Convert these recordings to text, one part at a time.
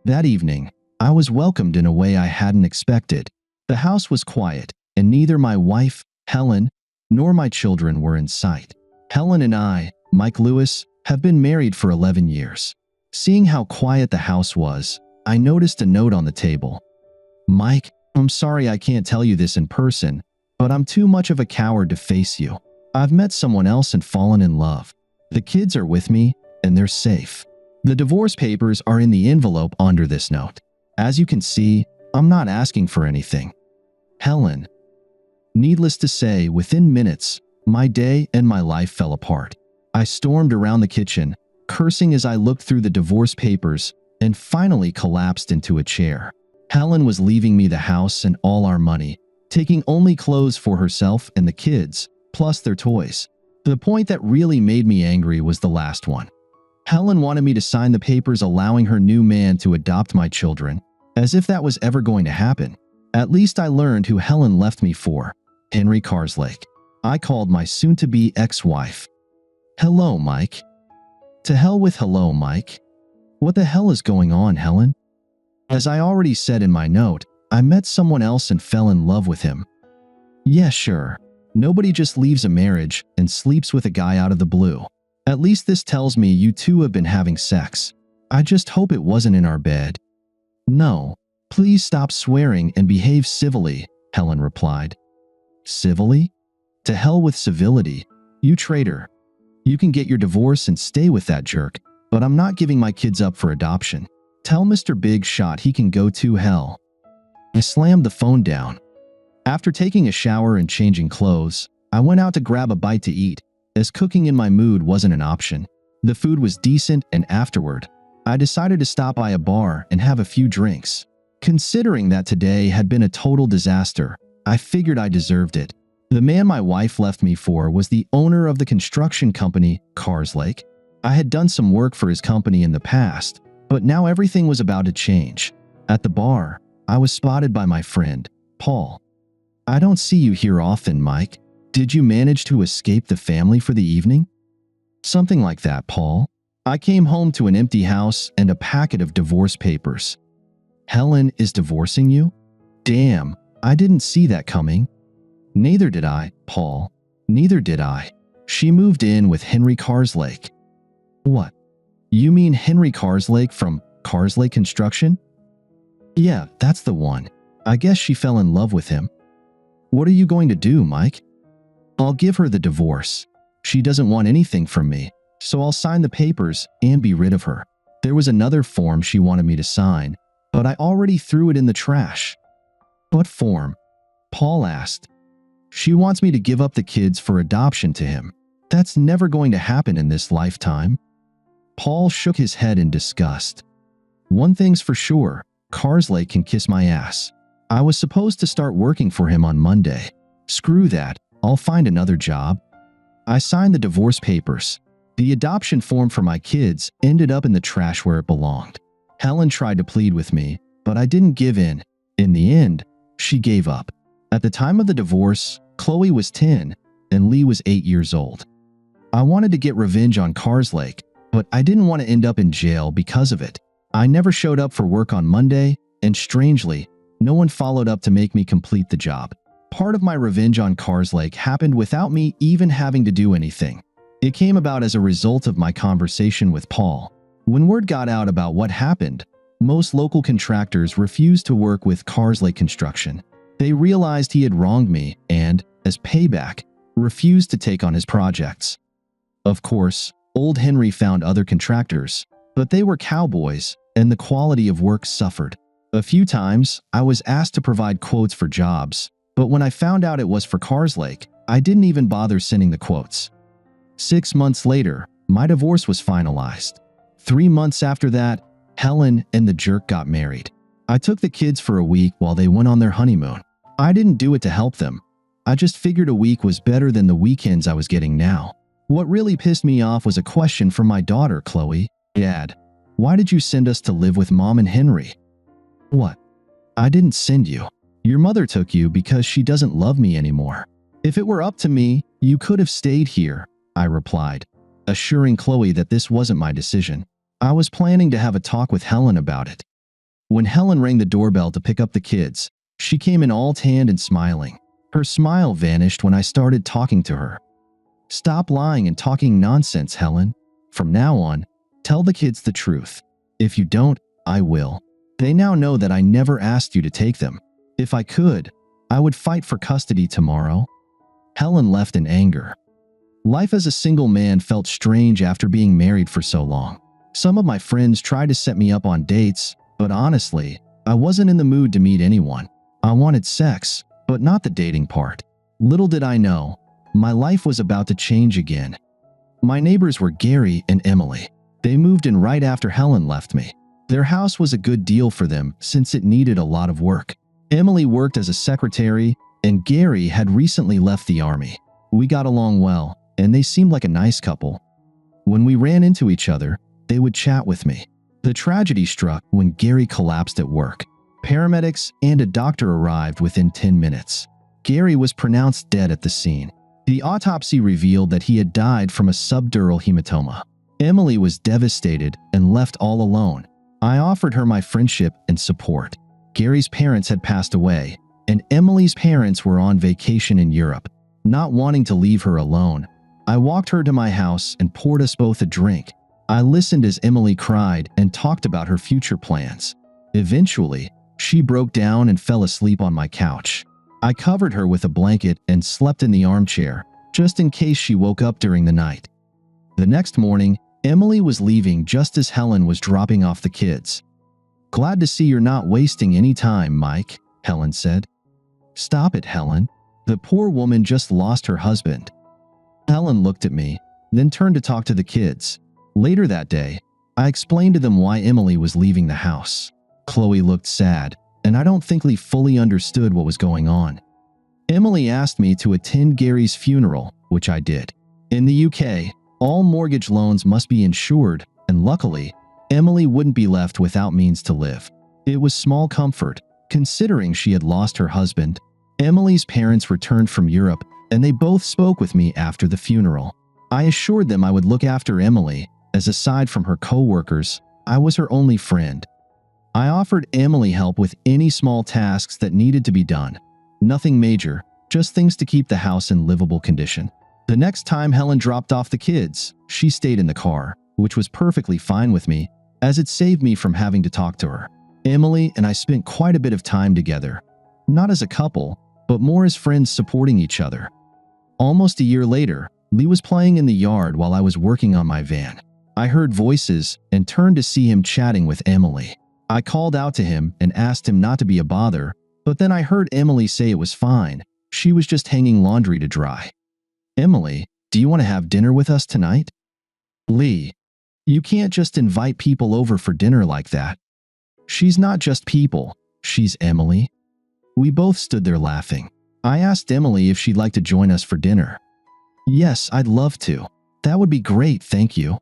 That evening, I was welcomed in a way I hadn't expected. The house was quiet, and neither my wife, Helen, nor my children were in sight. Helen and I, Mike Lewis, have been married for 11 years. Seeing how quiet the house was, I noticed a note on the table. Mike, I'm sorry I can't tell you this in person, but I'm too much of a coward to face you. I've met someone else and fallen in love. The kids are with me, and they're safe. The divorce papers are in the envelope under this note. As you can see, I'm not asking for anything. Helen. Needless to say, within minutes, my day and my life fell apart. I stormed around the kitchen, cursing as I looked through the divorce papers, and finally collapsed into a chair. Helen was leaving me the house and all our money, taking only clothes for herself and the kids, plus their toys. The point that really made me angry was the last one. Helen wanted me to sign the papers allowing her new man to adopt my children, as if that was ever going to happen. At least I learned who Helen left me for, Henry Carslake. I called my soon-to-be ex-wife. Hello, Mike. To hell with hello, Mike. What the hell is going on, Helen? As I already said in my note, I met someone else and fell in love with him. Yeah, sure. Nobody just leaves a marriage and sleeps with a guy out of the blue. At least this tells me you two have been having sex. I just hope it wasn't in our bed. No. Please stop swearing and behave civilly, Helen replied. Civilly? To hell with civility, you traitor. You can get your divorce and stay with that jerk, but I'm not giving my kids up for adoption. Tell Mr. Big Shot he can go to hell. I slammed the phone down. After taking a shower and changing clothes, I went out to grab a bite to eat, as cooking in my mood wasn't an option. The food was decent, and afterward, I decided to stop by a bar and have a few drinks. Considering that today had been a total disaster, I figured I deserved it. The man my wife left me for was the owner of the construction company, Carslake. I had done some work for his company in the past, but now everything was about to change. At the bar, I was spotted by my friend, Paul. I don't see you here often, Mike. Did you manage to escape the family for the evening? Something like that, Paul. I came home to an empty house and a packet of divorce papers. Helen is divorcing you? Damn, I didn't see that coming. Neither did I, Paul. Neither did I. She moved in with Henry Carslake. What? You mean Henry Carslake from Carslake Construction? Yeah, that's the one. I guess she fell in love with him. What are you going to do, Mike? I'll give her the divorce. She doesn't want anything from me, so I'll sign the papers and be rid of her. There was another form she wanted me to sign, but I already threw it in the trash. What form? Paul asked. She wants me to give up the kids for adoption to him. That's never going to happen in this lifetime. Paul shook his head in disgust. One thing's for sure, Carslake can kiss my ass. I was supposed to start working for him on Monday. Screw that, I'll find another job. I signed the divorce papers. The adoption form for my kids ended up in the trash where it belonged. Helen tried to plead with me, but I didn't give in. In the end, she gave up. At the time of the divorce, Chloe was 10 and Lee was 8 years old. I wanted to get revenge on Carslake, but I didn't want to end up in jail because of it. I never showed up for work on Monday, and strangely, no one followed up to make me complete the job. Part of my revenge on Carslake happened without me even having to do anything. It came about as a result of my conversation with Paul. When word got out about what happened, most local contractors refused to work with Carslake Construction. They realized he had wronged me and, as payback, refused to take on his projects. Of course, old Henry found other contractors, but they were cowboys and the quality of work suffered. A few times, I was asked to provide quotes for jobs, but when I found out it was for Carslake, I didn't even bother sending the quotes. 6 months later, my divorce was finalized. 3 months after that, Helen and the jerk got married. I took the kids for a week while they went on their honeymoon. I didn't do it to help them. I just figured a week was better than the weekends I was getting now. What really pissed me off was a question from my daughter, Chloe. Dad, why did you send us to live with Mom and Henry? What? I didn't send you. Your mother took you because she doesn't love me anymore. If it were up to me, you could have stayed here, I replied, assuring Chloe that this wasn't my decision. I was planning to have a talk with Helen about it. When Helen rang the doorbell to pick up the kids, she came in all tanned and smiling. Her smile vanished when I started talking to her. Stop lying and talking nonsense, Helen. From now on, tell the kids the truth. If you don't, I will. They now know that I never asked you to take them. If I could, I would fight for custody tomorrow. Helen left in anger. Life as a single man felt strange after being married for so long. Some of my friends tried to set me up on dates, but honestly, I wasn't in the mood to meet anyone. I wanted sex, but not the dating part. Little did I know, my life was about to change again. My neighbors were Gary and Emily. They moved in right after Helen left me. Their house was a good deal for them since it needed a lot of work. Emily worked as a secretary, and Gary had recently left the army. We got along well, and they seemed like a nice couple. When we ran into each other, they would chat with me. The tragedy struck when Gary collapsed at work. Paramedics and a doctor arrived within 10 minutes. Gary was pronounced dead at the scene. The autopsy revealed that he had died from a subdural hematoma. Emily was devastated and left all alone. I offered her my friendship and support. Gary's parents had passed away, and Emily's parents were on vacation in Europe. Not wanting to leave her alone, I walked her to my house and poured us both a drink. I listened as Emily cried and talked about her future plans. Eventually, she broke down and fell asleep on my couch. I covered her with a blanket and slept in the armchair, just in case she woke up during the night. The next morning, Emily was leaving just as Helen was dropping off the kids. "Glad to see you're not wasting any time, Mike," Helen said. "Stop it, Helen. The poor woman just lost her husband." Helen looked at me, then turned to talk to the kids. Later that day, I explained to them why Emily was leaving the house. Chloe looked sad, and I don't think Lee fully understood what was going on. Emily asked me to attend Gary's funeral, which I did. In the UK, all mortgage loans must be insured, and luckily, Emily wouldn't be left without means to live. It was small comfort, considering she had lost her husband. Emily's parents returned from Europe, and they both spoke with me after the funeral. I assured them I would look after Emily, as aside from her co-workers, I was her only friend. I offered Emily help with any small tasks that needed to be done. Nothing major, just things to keep the house in livable condition. The next time Helen dropped off the kids, she stayed in the car, which was perfectly fine with me, as it saved me from having to talk to her. Emily and I spent quite a bit of time together, not as a couple, but more as friends supporting each other. Almost a year later, Lee was playing in the yard while I was working on my van. I heard voices and turned to see him chatting with Emily. I called out to him and asked him not to be a bother, but then I heard Emily say it was fine. She was just hanging laundry to dry. "Emily, do you want to have dinner with us tonight?" "Lee, you can't just invite people over for dinner like that. She's not just people, she's Emily." We both stood there laughing. I asked Emily if she'd like to join us for dinner. "Yes, I'd love to. That would be great, thank you."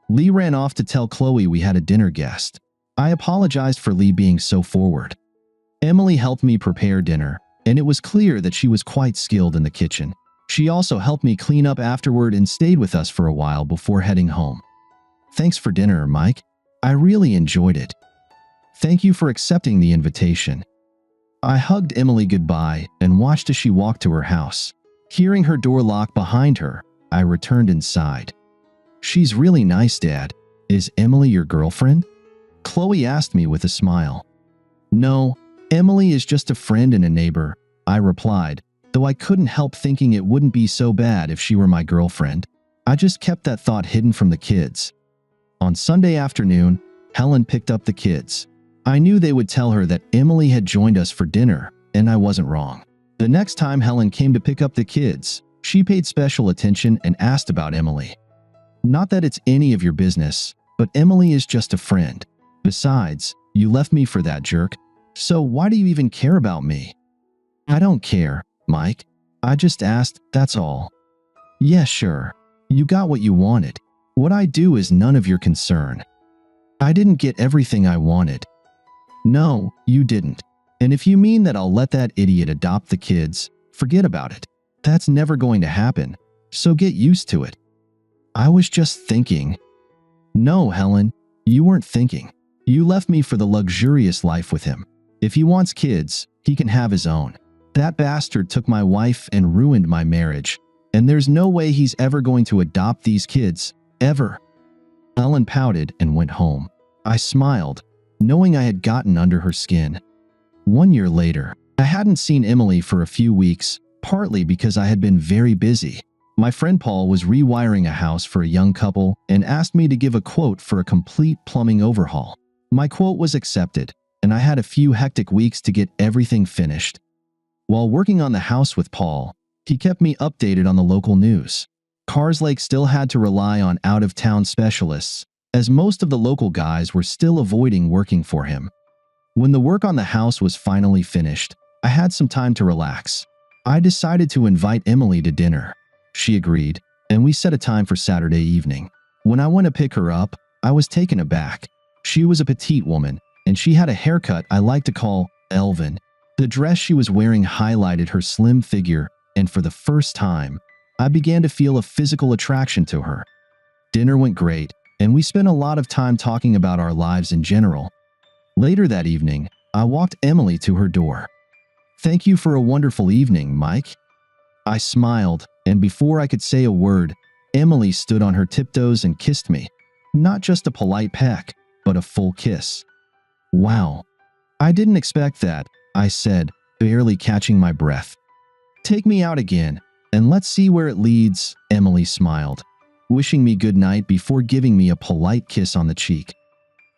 Lee ran off to tell Chloe we had a dinner guest. I apologized for Lee being so forward. Emily helped me prepare dinner, and it was clear that she was quite skilled in the kitchen. She also helped me clean up afterward and stayed with us for a while before heading home. "Thanks for dinner, Mike. I really enjoyed it." "Thank you for accepting the invitation." I hugged Emily goodbye and watched as she walked to her house. Hearing her door lock behind her, I returned inside. "She's really nice, Dad. Is Emily your girlfriend?" Chloe asked me with a smile. "No, Emily is just a friend and a neighbor," I replied, though I couldn't help thinking it wouldn't be so bad if she were my girlfriend. I just kept that thought hidden from the kids. On Sunday afternoon, Helen picked up the kids. I knew they would tell her that Emily had joined us for dinner, and I wasn't wrong. The next time Helen came to pick up the kids, she paid special attention and asked about Emily. "Not that it's any of your business, but Emily is just a friend. Besides, you left me for that jerk, so why do you even care about me?" "I don't care, Mike. I just asked, that's all." "Yeah, sure. You got what you wanted. What I do is none of your concern." "I didn't get everything I wanted." "No, you didn't. And if you mean that I'll let that idiot adopt the kids, forget about it. That's never going to happen, so get used to it." "I was just thinking." "No, Helen, you weren't thinking. You left me for the luxurious life with him. If he wants kids, he can have his own. That bastard took my wife and ruined my marriage, and there's no way he's ever going to adopt these kids, ever." Helen pouted and went home. I smiled, knowing I had gotten under her skin. 1 year later, I hadn't seen Emily for a few weeks, partly because I had been very busy. My friend Paul was rewiring a house for a young couple and asked me to give a quote for a complete plumbing overhaul. My quote was accepted, and I had a few hectic weeks to get everything finished. While working on the house with Paul, he kept me updated on the local news. Carslake still had to rely on out-of-town specialists, as most of the local guys were still avoiding working for him. When the work on the house was finally finished, I had some time to relax. I decided to invite Emily to dinner. She agreed, and we set a time for Saturday evening. When I went to pick her up, I was taken aback. She was a petite woman, and she had a haircut I like to call elven. The dress she was wearing highlighted her slim figure, and for the first time, I began to feel a physical attraction to her. Dinner went great, and we spent a lot of time talking about our lives in general. Later that evening, I walked Emily to her door. "Thank you for a wonderful evening, Mike." I smiled, and before I could say a word, Emily stood on her tiptoes and kissed me. Not just a polite peck, but a full kiss. "Wow, I didn't expect that," I said, barely catching my breath. "Take me out again, and let's see where it leads," Emily smiled, wishing me good night before giving me a polite kiss on the cheek.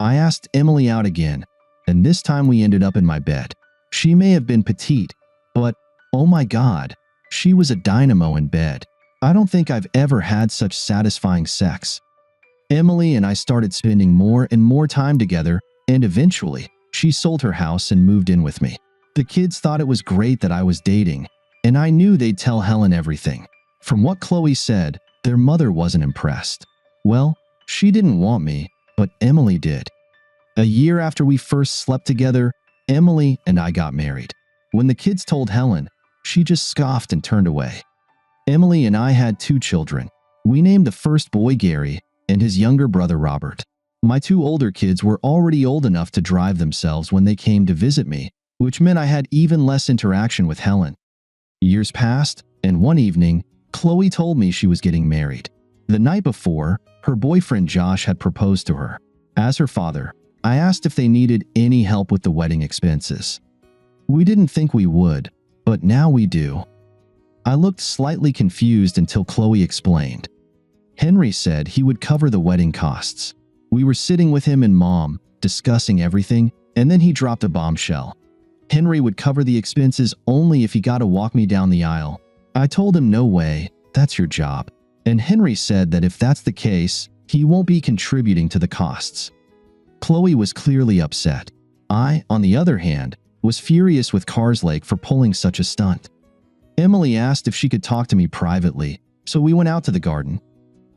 I asked Emily out again, and this time we ended up in my bed. She may have been petite, but oh my God, she was a dynamo in bed. I don't think I've ever had such satisfying sex. Emily and I started spending more and more time together, and eventually, she sold her house and moved in with me. The kids thought it was great that I was dating, and I knew they'd tell Helen everything. From what Chloe said, their mother wasn't impressed. Well, she didn't want me, but Emily did. A year after we first slept together, Emily and I got married. When the kids told Helen, she just scoffed and turned away. Emily and I had 2 children. We named the first boy Gary and his younger brother Robert. My 2 older kids were already old enough to drive themselves when they came to visit me, which meant I had even less interaction with Helen. Years passed, and one evening, Chloe told me she was getting married. The night before, her boyfriend Josh had proposed to her. As her father, I asked if they needed any help with the wedding expenses. We didn't think we would, but now we do. I looked slightly confused until Chloe explained. Henry said he would cover the wedding costs. We were sitting with him and Mom, discussing everything, and then he dropped a bombshell. Henry would cover the expenses only if he got to walk me down the aisle. I told him no way, that's your job. And Henry said that if that's the case, he won't be contributing to the costs. Chloe was clearly upset. I, on the other hand, was furious with Carslake for pulling such a stunt. Emily asked if she could talk to me privately, so we went out to the garden.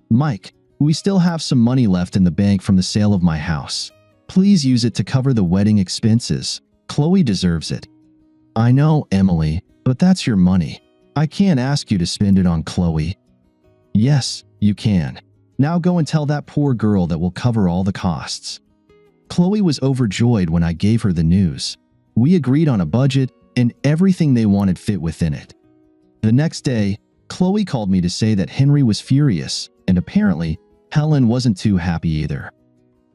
"Mike, we still have some money left in the bank from the sale of my house. Please use it to cover the wedding expenses. Chloe deserves it." "I know, Emily, but that's your money. I can't ask you to spend it on Chloe." "Yes, you can. Now go and tell that poor girl that we'll cover all the costs." Chloe was overjoyed when I gave her the news. We agreed on a budget, and everything they wanted fit within it. The next day, Chloe called me to say that Henry was furious, and apparently, Helen wasn't too happy either.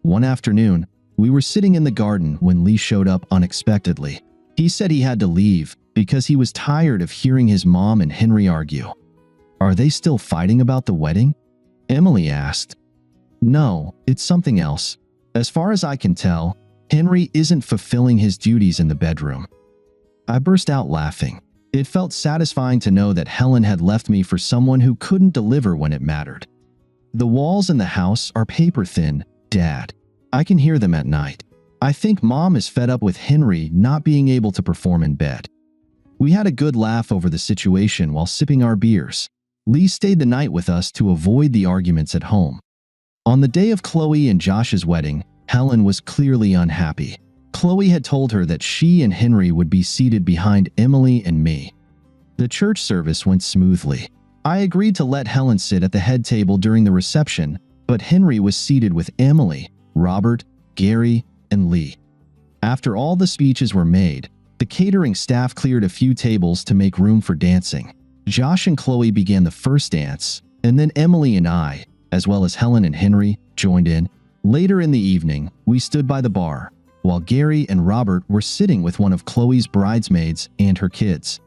One afternoon, we were sitting in the garden when Lee showed up unexpectedly. He said he had to leave because he was tired of hearing his mom and Henry argue. "Are they still fighting about the wedding?" Emily asked. "No, it's something else. As far as I can tell, Henry isn't fulfilling his duties in the bedroom." I burst out laughing. It felt satisfying to know that Helen had left me for someone who couldn't deliver when it mattered. "The walls in the house are paper thin, Dad. I can hear them at night. I think Mom is fed up with Henry not being able to perform in bed." We had a good laugh over the situation while sipping our beers. Lee stayed the night with us to avoid the arguments at home. On the day of Chloe and Josh's wedding, Helen was clearly unhappy. Chloe had told her that she and Henry would be seated behind Emily and me. The church service went smoothly. I agreed to let Helen sit at the head table during the reception, but Henry was seated with Emily, Robert, Gary, and Lee. After all the speeches were made, the catering staff cleared a few tables to make room for dancing. Josh and Chloe began the first dance, and then Emily and I, as well as Helen and Henry, joined in. Later in the evening, we stood by the bar, while Gary and Robert were sitting with one of Chloe's bridesmaids and her kids.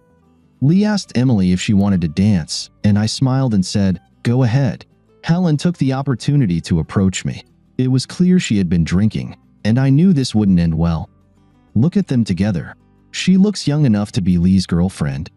Lee asked Emily if she wanted to dance, and I smiled and said, "Go ahead." Helen took the opportunity to approach me. It was clear she had been drinking, and I knew this wouldn't end well. Look at them together. She looks young enough to be Lee's girlfriend.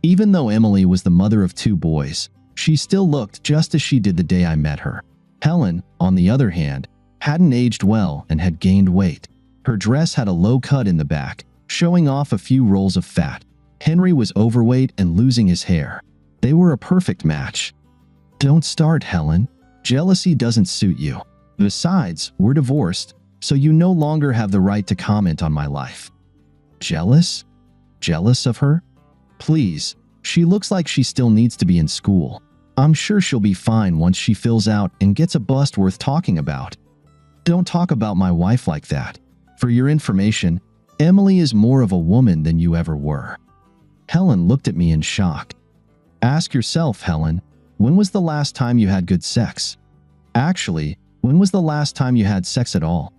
Even though Emily was the mother of 2 boys, she still looked just as she did the day I met her. Helen, on the other hand, hadn't aged well and had gained weight. Her dress had a low cut in the back, showing off a few rolls of fat. Henry was overweight and losing his hair. They were a perfect match. "Don't start, Helen. Jealousy doesn't suit you. Besides, we're divorced, so you no longer have the right to comment on my life." Jealous? Jealous of her? Please, she looks like she still needs to be in school. I'm sure she'll be fine once she fills out and gets a bust worth talking about. Don't talk about my wife like that. For your information, Emily is more of a woman than you ever were. Helen looked at me in shock. Ask yourself, Helen, when was the last time you had good sex? Actually, when was the last time you had sex at all?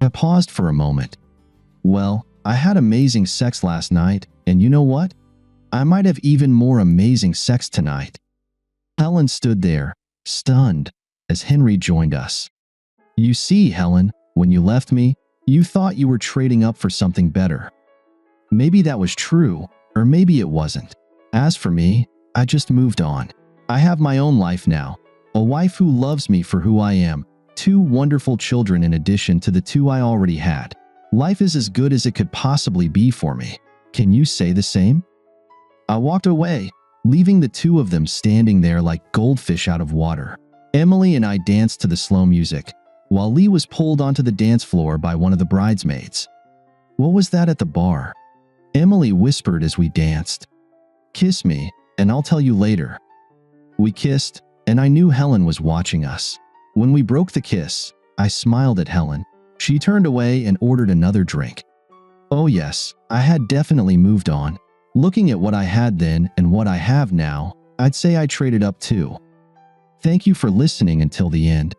I paused for a moment. Well, I had amazing sex last night, and you know what? I might have even more amazing sex tonight. Helen stood there, stunned, as Henry joined us. You see, Helen, when you left me, you thought you were trading up for something better. Maybe that was true, or maybe it wasn't. As for me, I just moved on. I have my own life now, a wife who loves me for who I am, 2 wonderful children in addition to the 2 I already had. Life is as good as it could possibly be for me. Can you say the same? I walked away, leaving the 2 of them standing there like goldfish out of water. Emily and I danced to the slow music, while Lee was pulled onto the dance floor by one of the bridesmaids. What was that at the bar? Emily whispered as we danced. Kiss me, and I'll tell you later. We kissed, and I knew Helen was watching us. When we broke the kiss, I smiled at Helen. She turned away and ordered another drink. Oh yes, I had definitely moved on. Looking at what I had then and what I have now, I'd say I traded up too. Thank you for listening until the end.